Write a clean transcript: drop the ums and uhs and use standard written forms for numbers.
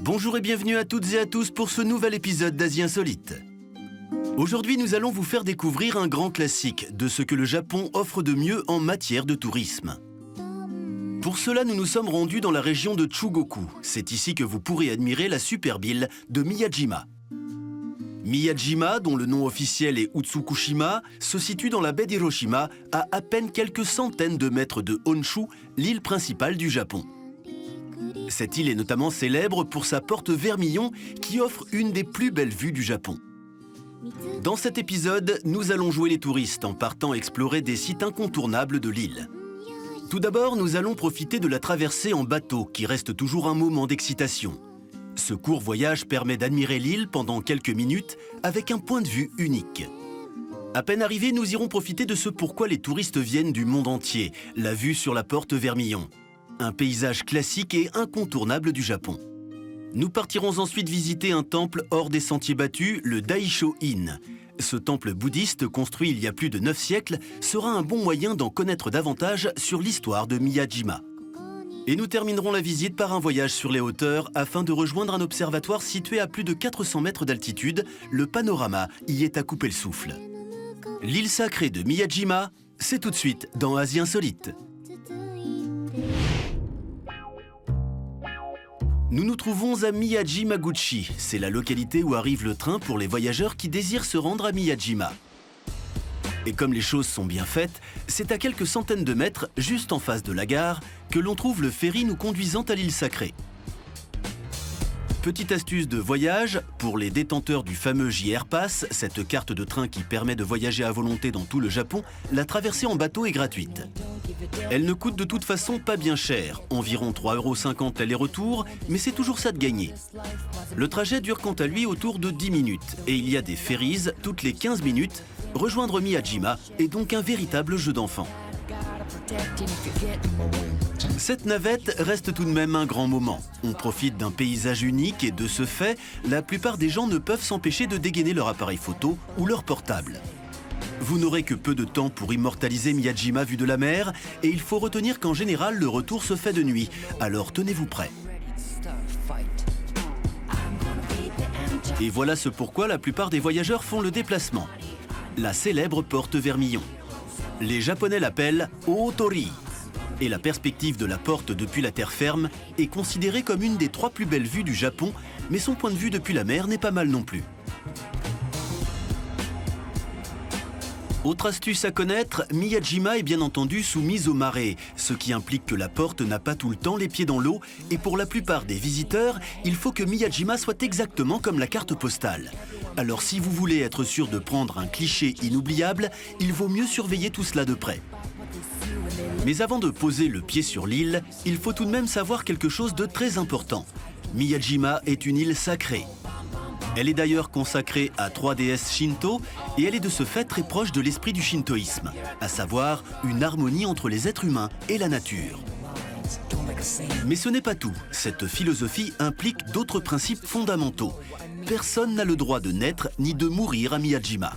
Bonjour et bienvenue à toutes et à tous pour ce nouvel épisode d'Asie Insolite. Aujourd'hui, nous allons vous faire découvrir un grand classique de ce que le Japon offre de mieux en matière de tourisme. Pour cela, nous nous sommes rendus dans la région de Chugoku. C'est ici que vous pourrez admirer la superbe île de Miyajima. Miyajima, dont le nom officiel est Utsukushima, se situe dans la baie d'Hiroshima, à peine quelques centaines de mètres de Honshu, l'île principale du Japon. Cette île est notamment célèbre pour sa porte Vermillon qui offre une des plus belles vues du Japon. Dans cet épisode, nous allons jouer les touristes en partant explorer des sites incontournables de l'île. Tout d'abord, nous allons profiter de la traversée en bateau qui reste toujours un moment d'excitation. Ce court voyage permet d'admirer l'île pendant quelques minutes avec un point de vue unique. À peine arrivés, nous irons profiter de ce pourquoi les touristes viennent du monde entier, la vue sur la porte Vermillon. Un paysage classique et incontournable du Japon. Nous partirons ensuite visiter un temple hors des sentiers battus, le Daisho-in. Ce temple bouddhiste, construit il y a plus de 9 siècles, sera un bon moyen d'en connaître davantage sur l'histoire de Miyajima. Et nous terminerons la visite par un voyage sur les hauteurs afin de rejoindre un observatoire situé à plus de 400 mètres d'altitude. Le panorama y est à couper le souffle. L'île sacrée de Miyajima, c'est tout de suite dans Asie Insolite. Nous nous trouvons à Miyajimaguchi. C'est la localité où arrive le train pour les voyageurs qui désirent se rendre à Miyajima. Et comme les choses sont bien faites, c'est à quelques centaines de mètres, juste en face de la gare, que l'on trouve le ferry nous conduisant à l'île sacrée. Petite astuce de voyage, pour les détenteurs du fameux JR Pass, cette carte de train qui permet de voyager à volonté dans tout le Japon, la traversée en bateau est gratuite. Elle ne coûte de toute façon pas bien cher, environ 3,50 € l'aller-retour, mais c'est toujours ça de gagné. Le trajet dure quant à lui autour de 10 minutes, et il y a des ferries toutes les 15 minutes. Rejoindre Miyajima est donc un véritable jeu d'enfant. Cette navette reste tout de même un grand moment. On profite d'un paysage unique et de ce fait, la plupart des gens ne peuvent s'empêcher de dégainer leur appareil photo ou leur portable. Vous n'aurez que peu de temps pour immortaliser Miyajima vue de la mer et il faut retenir qu'en général, le retour se fait de nuit. Alors tenez-vous prêts. Et voilà ce pourquoi la plupart des voyageurs font le déplacement. La célèbre porte Vermillon. Les Japonais l'appellent Ootori. Et la perspective de la porte depuis la terre ferme est considérée comme une des 3 plus belles vues du Japon, mais son point de vue depuis la mer n'est pas mal non plus. Autre astuce à connaître, Miyajima est bien entendu soumise aux marées, ce qui implique que la porte n'a pas tout le temps les pieds dans l'eau, et pour la plupart des visiteurs, il faut que Miyajima soit exactement comme la carte postale. Alors si vous voulez être sûr de prendre un cliché inoubliable, il vaut mieux surveiller tout cela de près. Mais avant de poser le pied sur l'île, il faut tout de même savoir quelque chose de très important. Miyajima est une île sacrée. Elle est d'ailleurs consacrée à 3 déesses shinto et elle est de ce fait très proche de l'esprit du shintoïsme, à savoir une harmonie entre les êtres humains et la nature. Mais ce n'est pas tout. Cette philosophie implique d'autres principes fondamentaux. Personne n'a le droit de naître ni de mourir à Miyajima.